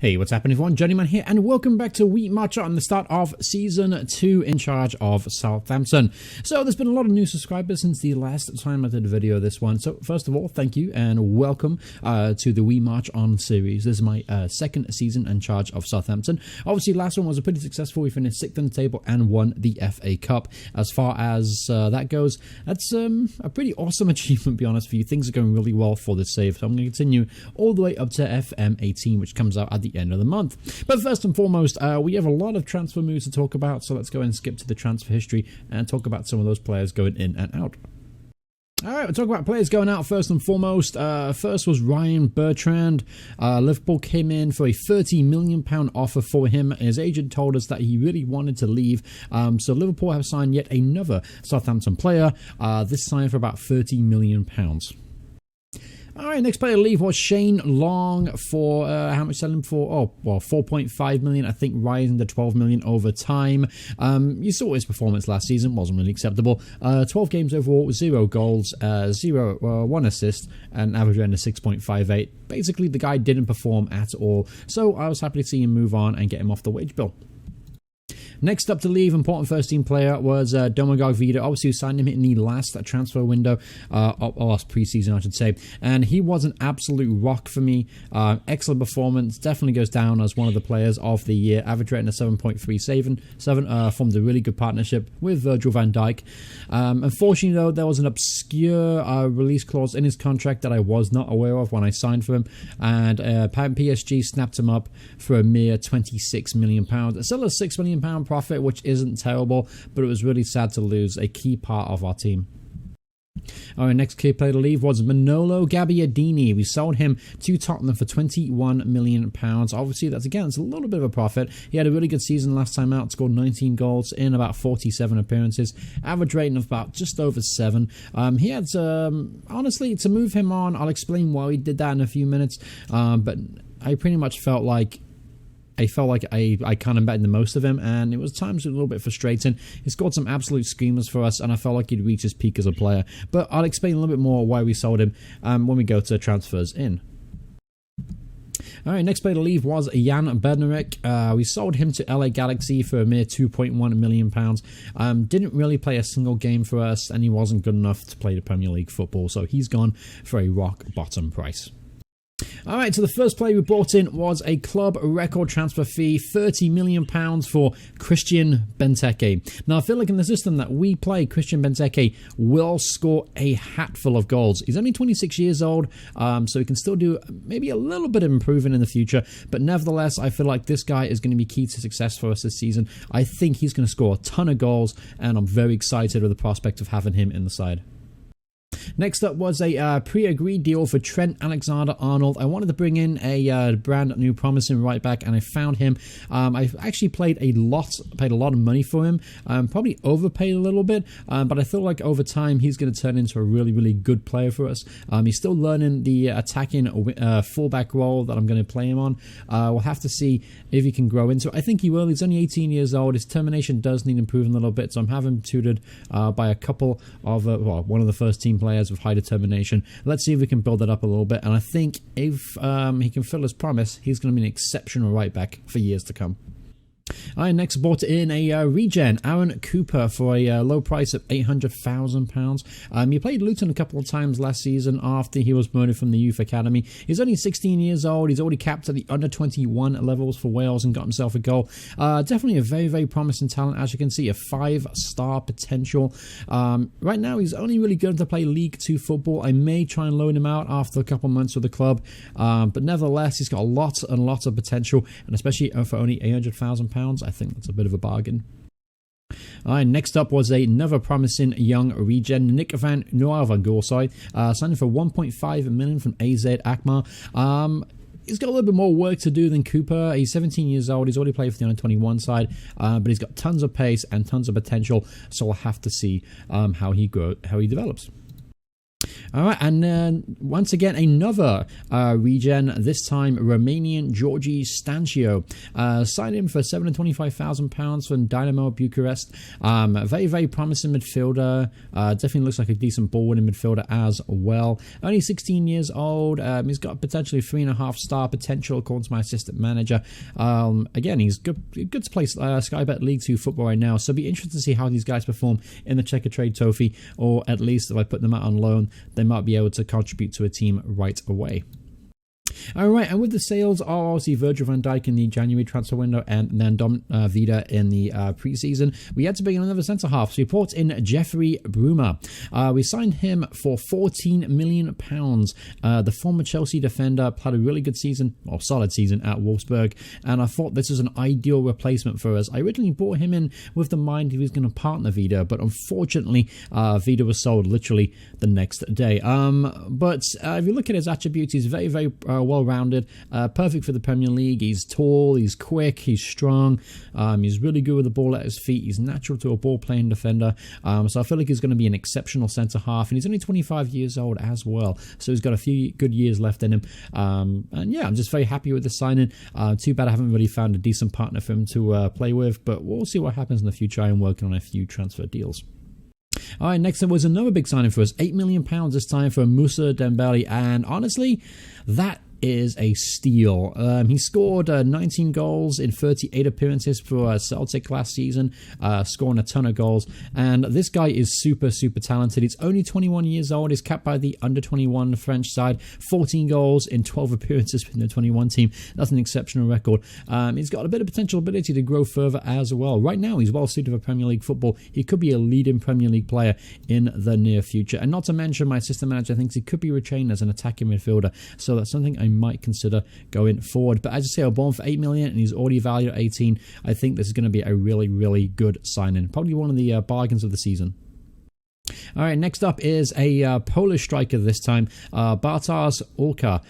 Hey, what's happening everyone? Journeyman here and welcome back to Wheat Matcha on the start of Season 2 in charge of Southampton. So there's been a lot of new subscribers since the last time I did a video this one. So first of all, thank you and welcome to the We March On series. This is my second season in charge of Southampton. Obviously last one was pretty successful. We finished 6th on the table and won the FA Cup. As far as that goes, that's a pretty awesome achievement, to be honest with you. Things are going really well for this save. So I'm going to continue all the way up to FM18, which comes out at the end of the month. But first and foremost, we have a lot of transfer moves to talk about, so let's go and skip to the transfer history and talk about some of those players going in and out. Alright, we'll talk about players going out first and foremost. First was Ryan Bertrand. Liverpool came in for a £30 million offer for him. His agent told us that he really wanted to leave. So Liverpool have signed yet another Southampton player. This signed for about £30 million. Alright, next player to leave was Shane Long for, how much selling for? Oh, well, 4.5 million, I think rising to 12 million over time. You saw his performance last season, wasn't really acceptable. 12 games overall, 0 goals, 1 assist, and average rating of 6.58. Basically, the guy didn't perform at all, so I was happy to see him move on and get him off the wage bill. Next up to leave, important first team player, was Domagoj Vida. Obviously, we signed him in the last transfer window, last preseason, I should say. And he was an absolute rock for me. Excellent performance. Definitely goes down as one of the players of the year. Average rating of 7.37. Formed a really good partnership with Virgil van Dijk. Unfortunately, though, there was an obscure release clause in his contract that I was not aware of when I signed for him. And PSG snapped him up for a mere £26 million. It's still a £6 million profit, which isn't terrible, but it was really sad to lose a key part of our team. Our next key player to leave was Manolo Gabbiadini. We sold him to Tottenham for £21 million. Obviously, it's a little bit of a profit. He had a really good season last time out, scored 19 goals in about 47 appearances, average rating of about just over 7. He had, honestly, to move him on, I'll explain why we did that in a few minutes, but I pretty much felt like I kind of bet the most of him, and it was times a little bit frustrating. He scored some absolute screamers for us, and I felt like he'd reached his peak as a player. But I'll explain a little bit more why we sold him when we go to transfers in. Alright, next player to leave was Jan Bednarek. We sold him to LA Galaxy for a mere £2.1 million. Didn't really play a single game for us, and he wasn't good enough to play the Premier League football, so he's gone for a rock bottom price. Alright, so the first player we brought in was a club record transfer fee, £30 million for Christian Benteke. Now, I feel like in the system that we play, Christian Benteke will score a hatful of goals. He's only 26 years old, so he can still do maybe a little bit of improving in the future, but nevertheless, I feel like this guy is going to be key to success for us this season. I think he's going to score a ton of goals, and I'm very excited with the prospect of having him in the side. Next up was a pre-agreed deal for Trent Alexander-Arnold. I wanted to bring in a brand new promising right back, and I found him. I've actually paid a lot of money for him. Probably overpaid a little bit, but I feel like over time he's going to turn into a really, really good player for us. He's still learning the attacking fullback role that I'm going to play him on. We'll have to see if he can grow into it. I think he will. He's only 18 years old. His termination does need improving a little bit, so I'm having him tutored by a couple of, one of the first team players with high determination. Let's see if we can build that up a little bit, and I think if he can fill his promise, he's going to be an exceptional right back for years to come. I next bought in a regen, Aaron Cooper, for a low price of £800,000. He played Luton a couple of times last season after he was promoted from the youth academy. He's only 16 years old. He's already capped at the under-21 levels for Wales and got himself a goal. Definitely a very, very promising talent. As you can see, a 5-star potential. Right now, he's only really good to play League 2 football. I may try and loan him out after a couple of months with the club, but nevertheless, he's got lots and lots of potential, and especially for only £800,000. I think that's a bit of a bargain. Alright, next up was another promising young regen, Nick van Nieuwengoor, signed for £1.5 million from AZ Alkmaar. He's got a little bit more work to do than Cooper. He's 17 years old. He's already played for the under-21 side, but he's got tons of pace and tons of potential, so we'll have to see how he develops. All right, and once again, another regen, this time Romanian Georgi Stancio. Signed him for £725,000 from Dynamo Bucharest. Very, very promising midfielder. Definitely looks like a decent ball-winning midfielder as well. Only 16 years old. He's got potentially 3.5-star potential, according to my assistant manager. Again, he's good to play Sky Bet League 2 football right now, so it'll be interesting to see how these guys perform in the Checker Trade Trophy, or at least if I put them out on loan, they might be able to contribute to a team right away. All right, and with the sales are obviously Virgil van Dijk in the January transfer window and then Dom Vida in the preseason. We had to bring in another centre-half. So we brought in Jeffrey Bruma. We signed him for £14 million. The former Chelsea defender had a really good season, or solid season at Wolfsburg, and I thought this was an ideal replacement for us. I originally brought him in with the mind he was going to partner Vida, but unfortunately, Vida was sold literally the next day. But if you look at his attributes, he's very, very well-rounded, perfect for the Premier League. He's tall, he's quick, he's strong, he's really good with the ball at his feet, he's natural to a ball-playing defender, so I feel like he's going to be an exceptional centre-half, and he's only 25 years old as well, so he's got a few good years left in him, and yeah, I'm just very happy with the signing. Too bad I haven't really found a decent partner for him to play with, but we'll see what happens in the future. I am working on a few transfer deals. All right, next up was another big signing for us, £8 million this time for Moussa Dembele, and honestly, that is a steal. He scored 19 goals in 38 appearances for Celtic last season, scoring a ton of goals, and this guy is super, super talented. He's only 21 years old. He's capped by the under-21 French side, 14 goals in 12 appearances for the 21 team. That's an exceptional record. He's got a bit of potential ability to grow further as well. Right now, he's well suited for Premier League football. He could be a leading Premier League player in the near future, and not to mention my assistant manager thinks he could be retained as an attacking midfielder, so that's something I might consider going forward. But as I say, I bought him for £8 million and he's already valued at 18. I think this is going to be a really, really good signing. Probably one of the bargains of the season. All right, next up is a Polish striker this time, Bartosz Olka.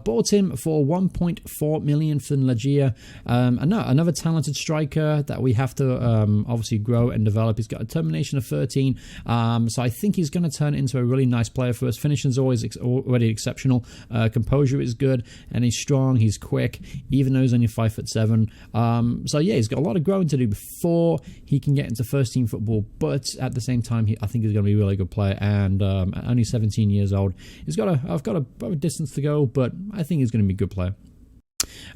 Bought him for £1.4 million from Legia. Another talented striker that we have to obviously grow and develop. He's got a termination of 13, so I think he's going to turn into a really nice player for us. Finishing is already exceptional. Composure is good, and he's strong. He's quick, even though he's only 5'7". So yeah, he's got a lot of growing to do before he can get into first team football. But at the same time, I think he's going to be a really good player, and only 17 years old. I've got a distance to go, but I think he's going to be a good player.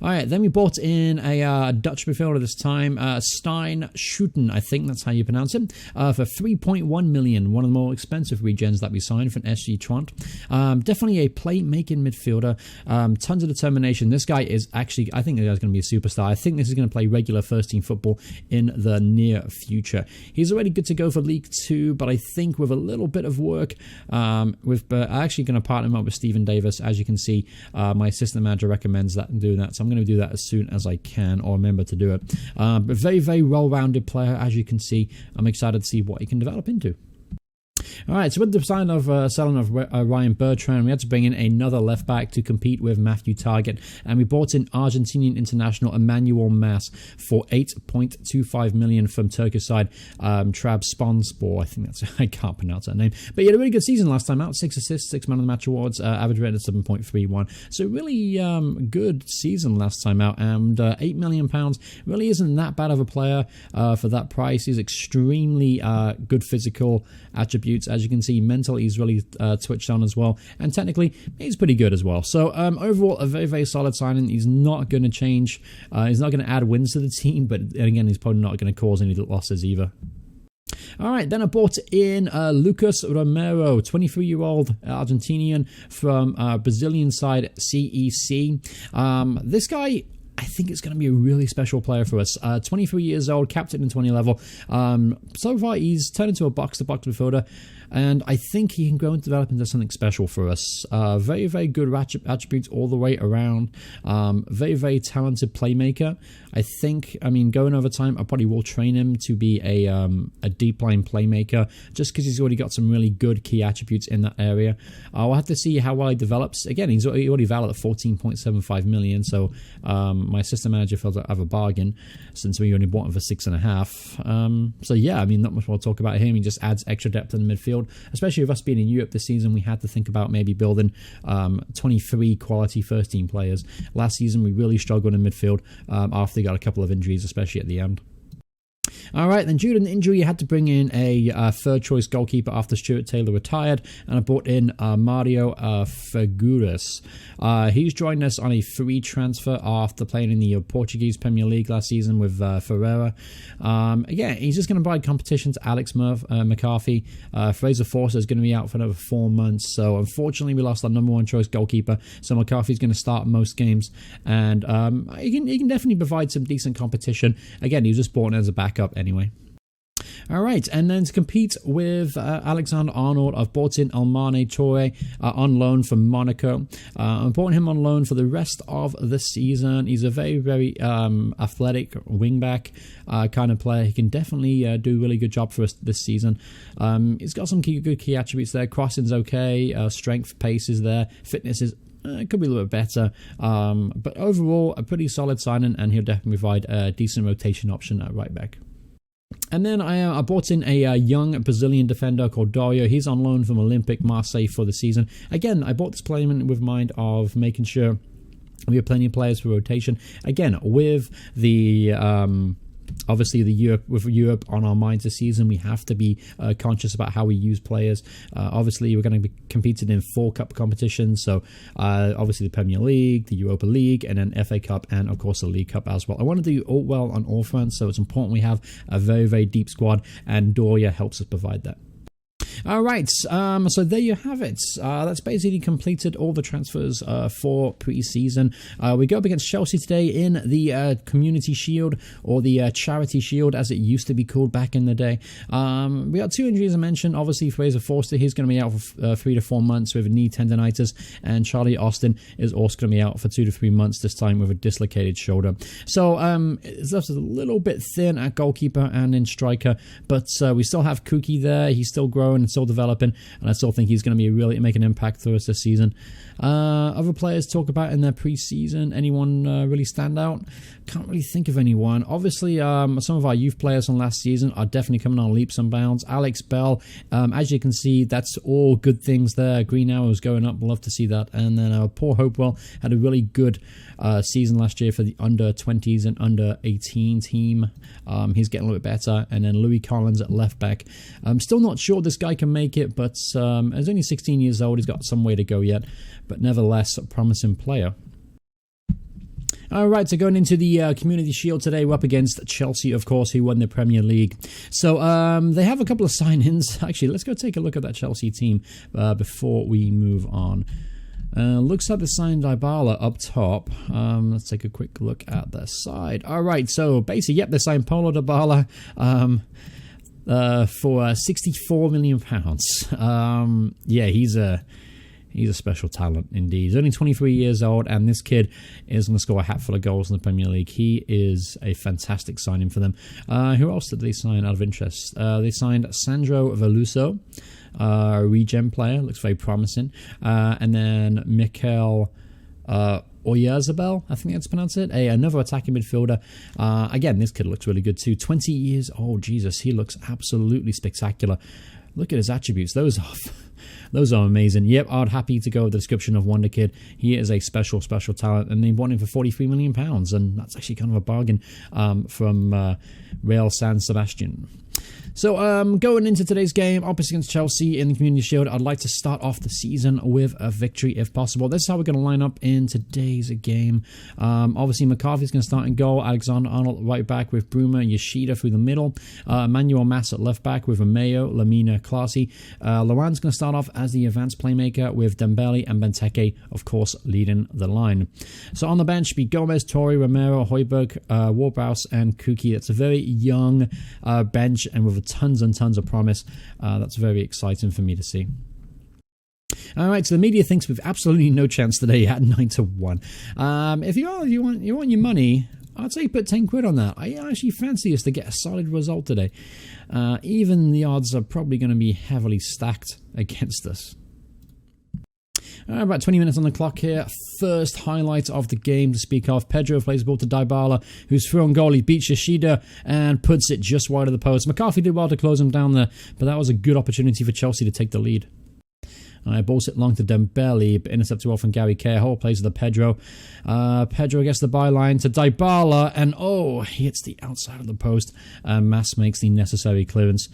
All right, then we bought in a Dutch midfielder this time, Stijn Schouten, I think that's how you pronounce him, for £3.1 million, one of the more expensive regens that we signed from SG Trent. Definitely a playmaking midfielder, tons of determination. This guy is actually, I think this guy's going to be a superstar. I think this is going to play regular first-team football in the near future. He's already good to go for League 2, but I think with a little bit of work, I'm actually going to partner him up with Stephen Davis. As you can see, my assistant manager recommends that and doing that, so I'm going to do that as soon as I can, or remember to do it. But very, very well-rounded player, as you can see. I'm excited to see what he can develop into. All right, so with the sign of selling of Ryan Bertrand, we had to bring in another left back to compete with Matthew Targett, and we brought in Argentinian international Emmanuel Mas for $8.25 million from Turkish side Trabzonspor. I think I can't pronounce that name, but he had a really good season last time out. 6 assists, 6 man of the match awards, average rating of 7.31. So really good season last time out, and £8 million really isn't that bad of a player for that price. He's extremely good physical attributes. As you can see, mental, he's really twitched on as well, and technically he's pretty good as well. So overall, a very, very solid signing. He's not going to change, he's not going to add wins to the team, but again, he's probably not going to cause any losses either. All right, then I bought in Lucas Romero, 23-year-old Argentinian from Brazilian side CEC. This guy, I think it's going to be a really special player for us. 23 years old, captain in 20 level. So far, he's turned into a box-to-box midfielder, and I think he can grow and develop into something special for us. Very, very good attributes all the way around. Very, very talented playmaker. I think, going over time, I probably will train him to be a deep line playmaker, just because he's already got some really good key attributes in that area. I'll have to see how well he develops. Again, he's already valued at $14.75 million, so my assistant manager feels like I have a bargain since we only bought him for 6.5. So yeah, I mean, not much more to talk about him. He just adds extra depth in the midfield, especially with us being in Europe this season. We had to think about maybe building 23 quality first team players. Last season we really struggled in midfield after they got a couple of injuries, especially at the end. All right, then due to an injury, you had to bring in a third-choice goalkeeper after Stuart Taylor retired, and I brought in Mario Figueiras. He's joined us on a free transfer after playing in the Portuguese Premier League last season with Ferreira. Again, he's just going to provide competition to Alex McCarthy. Fraser Forster is going to be out for another 4 months, so unfortunately we lost our number one choice goalkeeper, so McCarthy's going to start most games, and he can definitely provide some decent competition. Again, he was just brought in as a backup anyway. All right, and then to compete with Alexander-Arnold, I've brought in Almane Toure on loan from Monaco. I'm brought him on loan for the rest of the season. He's a very, very athletic wingback kind of player. He can definitely do a really good job for us this season. He's got some good key attributes there. Crossing's okay, strength, pace is there, fitness is it could be a little bit better, but overall a pretty solid signing, and he'll definitely provide a decent rotation option at right back. And then I brought in a young Brazilian defender called Dario. He's on loan from Olympique Marseille for the season. Again, I bought this player with mind of making sure we have plenty of players for rotation. Again, with the obviously with Europe on our minds this season, we have to be conscious about how we use players. Obviously, we're going to be competing in 4 cup competitions, so obviously the Premier League, the Europa League, and then FA Cup, and of course the League Cup as well. I want to do all well on all fronts, so it's important we have a very, very deep squad, and Doria helps us provide that. All right, so there you have it. That's basically completed all the transfers for pre-season. We go up against Chelsea today in the Community Shield, or the Charity Shield as it used to be called back in the day. We got 2 injuries I mentioned. Obviously, Fraser Forster, he's going to be out for 3 to 4 months with a knee tendonitis, and Charlie Austin is also going to be out for 2 to 3 months, this time with a dislocated shoulder. So it's left us a little bit thin at goalkeeper and in striker, but we still have Kuki there. He's still growing and still developing, and I still think he's going to be really make an impact for us this season. Other players talk about in their pre-season. Anyone really stand out? Can't really think of anyone. Obviously, some of our youth players from last season are definitely coming on leaps and bounds. Alex Bell, as you can see, that's all good things there. Green arrows going up. Love to see that. And then Paul Hopewell had a really good season last year for the under 20s and under 18 team. He's getting a little bit better. And then Louis Collins at left back. I'm still not sure this guy can make it, but he's only 16 years old. He's got some way to go yet, but nevertheless, a promising player. All right, so going into the Community Shield today, we're up against Chelsea, of course, who won the Premier League. So they have a couple of sign-ins. Actually, let's go take a look at that Chelsea team before we move on. Looks like they signed Dybala up top. Let's take a quick look at their side. All right, so basically, yep, they signed Paulo Dybala for £64 million. Yeah, he's a special talent indeed. He's only 23 years old, and this kid is going to score a hatful of goals in the Premier League. He is a fantastic signing for them. Who else did they sign out of interest? They signed Sandro Veloso, regen player, looks very promising. And then Mikel Oyarzabal, I think that's pronounced it. Another attacking midfielder. Again, this kid looks really good too. 20 years old, Jesus, he looks absolutely spectacular. Look at his attributes. Those are amazing. Yep, I'd happy to go with the description of Wonder Kid. He is a special talent, and they bought him for £43 million, and that's actually kind of a bargain from Real San Sebastian. So going into today's game, opposite against Chelsea in the Community Shield, I'd like to start off the season with a victory if possible. This is how we're going to line up in today's game. Obviously, McCarthy's going to start in goal. Alexander-Arnold right back with Bruma and Yoshida through the middle. Emmanuel Mas at left back with Romeo, Lamina, Classy. Lawan's going to start off as the advanced playmaker with Dembele and Benteke, of course, leading the line. So on the bench, be Gomez, Torre, Romero, Højbjerg, Warbaus, and Kuki. That's a very young bench, and with tons and tons of promise. That's very exciting for me to see. All right, so the media thinks we've absolutely no chance today at 9-1. If you want your money, I'd say put 10 quid on that. I actually fancy us to get a solid result today. Even the odds are probably going to be heavily stacked against us. About 20 minutes on the clock here. First highlight of the game to speak of. Pedro plays the ball to Dybala, who's through on goal. He beats Yoshida and puts it just wide of the post. McCarthy did well to close him down there, but that was a good opportunity for Chelsea to take the lead. Balls it long to Dembele, but intercepted well from Gary Cahill. Plays to the Pedro. Pedro gets the byline to Dybala, and he hits the outside of the post. Mas makes the necessary clearance.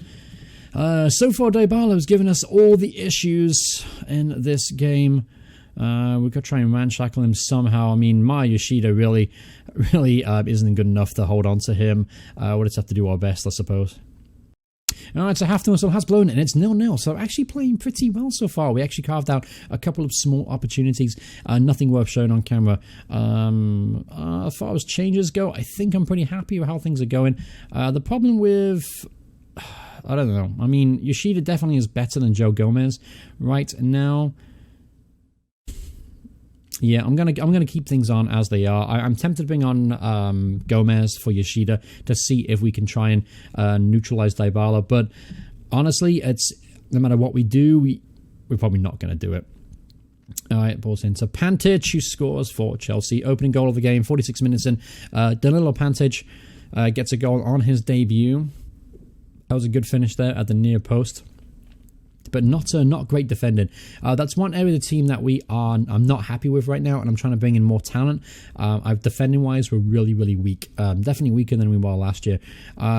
So far, Dybala has given us all the issues in this game. We've got to try and ramshackle him somehow. I mean, Mare Yoshida really isn't good enough to hold on to him. We'll just have to do our best, I suppose. Alright, so half-time whistle has blown and it's 0-0, so actually playing pretty well so far. We actually carved out a couple of small opportunities, nothing worth showing on camera. As far as changes go, I think I'm pretty happy with how things are going. The problem with... I don't know. I mean, Yoshida definitely is better than Joe Gomez right now. Yeah, I'm gonna keep things on as they are. I'm tempted to bring on Gomez for Yoshida to see if we can try and neutralize Dybala. But honestly, it's no matter what we do, we're probably not going to do it. All right, balls into Pantic, who scores for Chelsea. Opening goal of the game, 46 minutes in. Danilo Pantic gets a goal on his debut. That was a good finish there at the near post. But not great defending. That's one area of the team that I'm not happy with right now, and I'm trying to bring in more talent. Defending-wise, we're really, really weak. Definitely weaker than we were last year,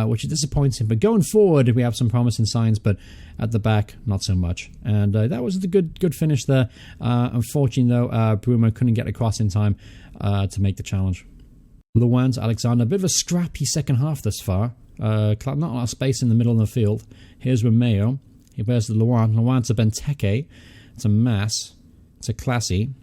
which is disappointing. But going forward, we have some promising signs, but at the back, not so much. And that was the good finish there. Unfortunately, though, Bruno couldn't get across in time to make the challenge. Luan to Alexander. A bit of a scrappy second half thus far. Not a lot of space in the middle of the field. Here's Romeo. He plays to Luan. Luan to Benteke. To Mas. To Classy.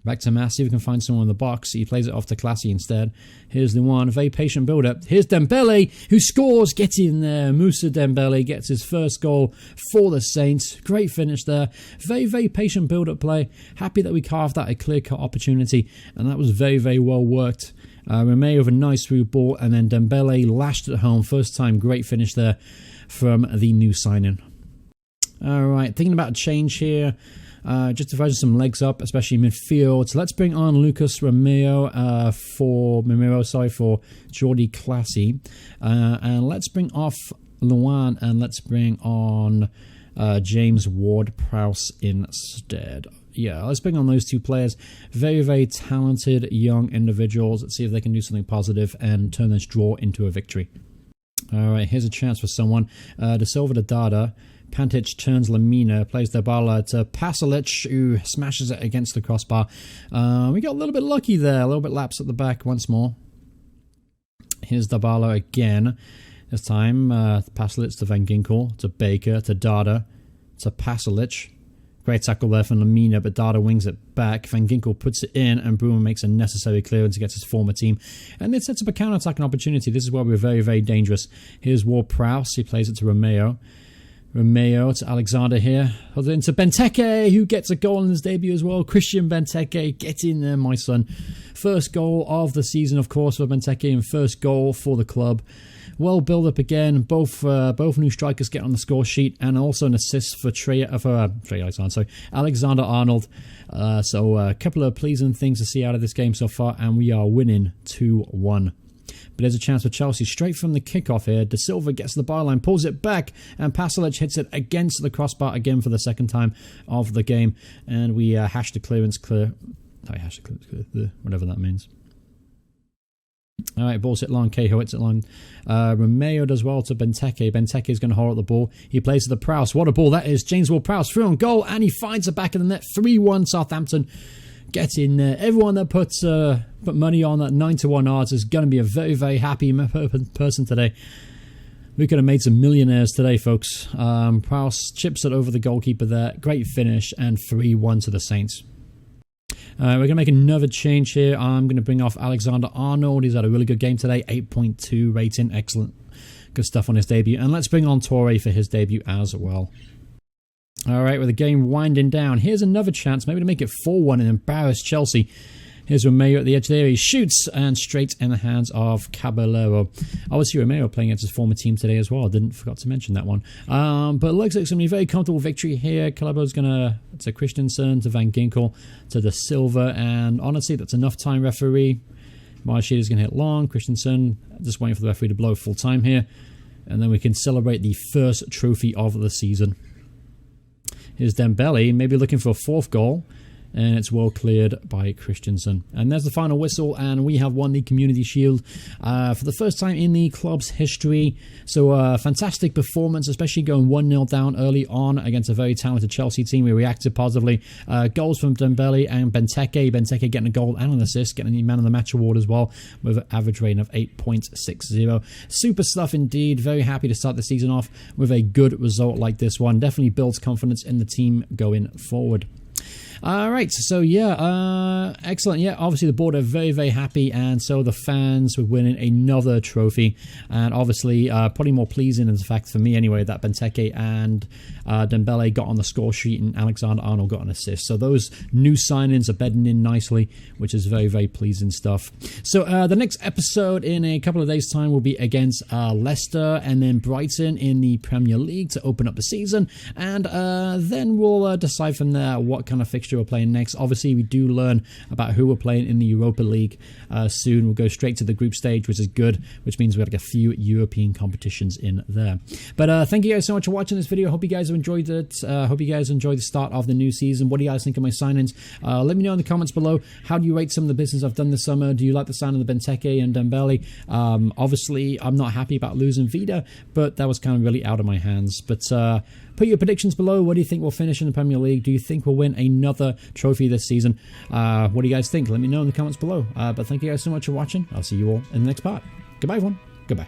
Back to Mas. See if we can find someone in the box. He plays it off to Classy instead. Here's Luan. Very patient build-up. Here's Dembele, who scores. Get in there. Moussa Dembele gets his first goal for the Saints. Great finish there. Very, very patient build-up play. Happy that we carved out a clear-cut opportunity. And that was very, very well worked. Romeo with a nice through ball. And then Dembele lashed it home. First time. Great finish there from the new signing. Alright, thinking about a change here, just to freshen some legs up, especially midfield. So let's bring on Lucas Romeo for Jordi Classy. And let's bring off Luan and let's bring on James Ward-Prowse instead. Yeah, let's bring on those two players. Very, very talented young individuals. Let's see if they can do something positive and turn this draw into a victory. Alright, here's a chance for someone. De Silva to Dada. Pantic turns Lamina, plays Dybala to Pasalic, who smashes it against the crossbar. We got a little bit lucky there, a little bit lapse at the back once more. Here's Dybala again. This time, Pasalic to Van Ginkel, to Baker, to Dada, to Pasalic. Great tackle there from Lamina, but Dada wings it back. Van Ginkel puts it in, and Bruno makes a necessary clearance against his former team. And it sets up a counter-attacking opportunity. This is where we're very, very dangerous. Here's Ward-Prowse. He plays it to Romeo. Romeo to Alexander here. Into Benteke, who gets a goal in his debut as well. Christian Benteke, get in there, my son. First goal of the season, of course, for Benteke, and first goal for the club. Well build up again. Both new strikers get on the score sheet, and also an assist for Alexander Arnold. So a couple of pleasing things to see out of this game so far, and we are winning 2-1. But there's a chance for Chelsea straight from the kickoff here. De Silva gets the byline, pulls it back, and Pasalic hits it against the crossbar again for the second time of the game. And we hash the clearance clear. Whatever that means. Alright, balls it long. Cahill hits it long. Romeo does well to Benteke. Benteke is going to hold up the ball. He plays to the Prowse. What a ball that is. James Ward-Prowse through on goal, and he finds the back of the net. 3-1 Southampton. Get in there. Everyone that put money on that 9-1 odds is going to be a very, very happy person today. We could have made some millionaires today, folks. Prowse chips it over the goalkeeper there. Great finish, and 3-1 to the Saints. We're going to make another change here. I'm going to bring off Alexander Arnold. He's had a really good game today. 8.2 rating. Excellent. Good stuff on his debut. And let's bring on Torre for his debut as well. Alright, with the game winding down, here's another chance, maybe to make it 4-1 and embarrass Chelsea. Here's Romeo at the edge there. He shoots and straight in the hands of Caballero. Obviously, Romeo playing against his former team today as well. I forgot to mention that one. But it looks like it's going to be a very comfortable victory here. Caballero's going to Christensen, to Van Ginkel, to the Silver. And honestly, that's enough time, referee. Marshall is going to hit long. Christensen just waiting for the referee to blow full time here. And then we can celebrate the first trophy of the season. Here's Dembele, maybe looking for a fourth goal. And it's well cleared by Christensen. And there's the final whistle, and we have won the Community Shield for the first time in the club's history. So fantastic performance, especially going 1-0 down early on against a very talented Chelsea team. We reacted positively. Goals from Dembele and Benteke. Benteke getting a goal and an assist, getting the Man of the Match award as well, with an average rating of 8.60. Super stuff indeed. Very happy to start the season off with a good result like this one. Definitely builds confidence in the team going forward. Alright, so yeah, excellent. Yeah, obviously the board are very, very happy, and so the fans were winning another trophy. And obviously, probably more pleasing is the fact, for me anyway, that Benteke and Dembele got on the score sheet and Alexander-Arnold got an assist. So those new signings are bedding in nicely, which is very, very pleasing stuff. So the next episode in a couple of days' time will be against Leicester and then Brighton in the Premier League to open up the season. And then we'll decide from there what kind of fixture we're playing next. Obviously, we do learn about who we're playing in the Europa League soon. We'll go straight to the group stage, which is good, which means we've got a few European competitions in there. But thank you guys so much for watching this video. Hope you guys have enjoyed it. Hope you guys enjoyed the start of the new season. What do you guys think of my signings? Let me know in the comments below. How do you rate some of the business I've done this summer? Do you like the sound of the Benteke and Dembele? Obviously, I'm not happy about losing Vida, but that was kind of really out of my hands. But put your predictions below. What do you think we'll finish in the Premier League? Do you think we'll win another trophy this season? What do you guys think? Let me know in the comments below. But thank you guys so much for watching. I'll see you all in the next part. Goodbye, everyone. Goodbye.